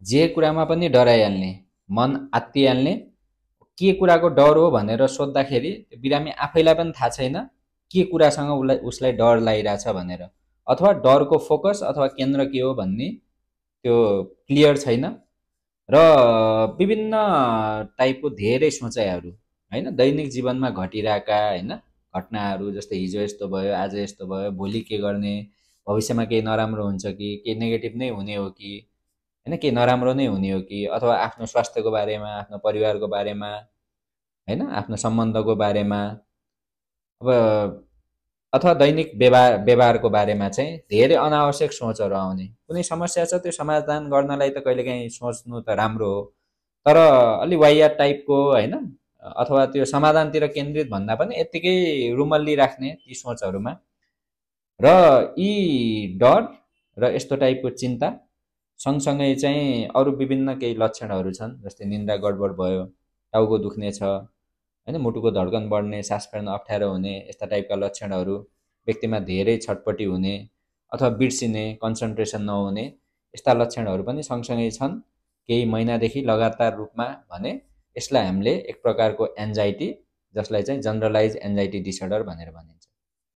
जे कुरामा पनि डराइहाल्ने, मन आत्तिहाल्ने, के कुराको डर हो भनेर सोद्धाखेरि बिरामी आफैलाई पनि थाहा छैन के कुरासँग उसलाई डर लागिरहेछ भनेर, अथवा डरको फोकस अथवा केन्द्र के हो भन्ने त्यो क्लियर छैन। र विभिन्न टाइपको धेरै सोचाइहरू होइन दैनिक जीवनमा घटिरहेका होइन घटनाहरू, जस्तै हिजो यस्तो भयो, आज यस्तो भयो, भोलि के गर्ने, भविष्यमा केही नराम्रो हुन्छ कि केही नेगेटिभ नै हुने हो कि होइन केही नराम्रो नै हुने हो कि, अथवा आफ्नो स्वास्थ्यको बारेमा, आफ्नो परिवारको बारेमा, होइन आफ्नो सम्बन्धको बारेमा, अब अथवा दैनिक व्यवहारको बारेमा चाहिँ धेरै अनावश्यक सोचहरू आउने। कुनै समस्या छ त्यो समाधान गर्नलाई त कहिलेकाहीँ सोच्नु त राम्रो हो, तर अलि वाहियात टाइपको होइन, अथवा त्यो समाधानतिर केन्द्रित भन्दा पनि यत्तिकै रुमल्ली राख्ने ती सोचहरूमा। र यी डर र यस्तो टाइपको चिन्ता सँगसँगै चाहिँ अरू विभिन्न केही लक्षणहरू छन्, जस्तै निन्द्रा गडबड भयो, टाउको दुख्ने छ होइन, मुटुको धड्कन बढ्ने, सास फेर्न अप्ठ्यारो हुने, यस्ता टाइपका लक्षणहरू, व्यक्तिमा धेरै छटपटी हुने अथवा बिर्सिने, कन्सन्ट्रेसन नहुने, यस्ता लक्षणहरू पनि सँगसँगै छन् केही महिनादेखि लगातार रूपमा भने यसलाई हामीले एक प्रकारको एन्जाइटी, जसलाई चाहिँ जनरलाइज एन्जाइटी डिसअर्डर भनेर भनिन्छ।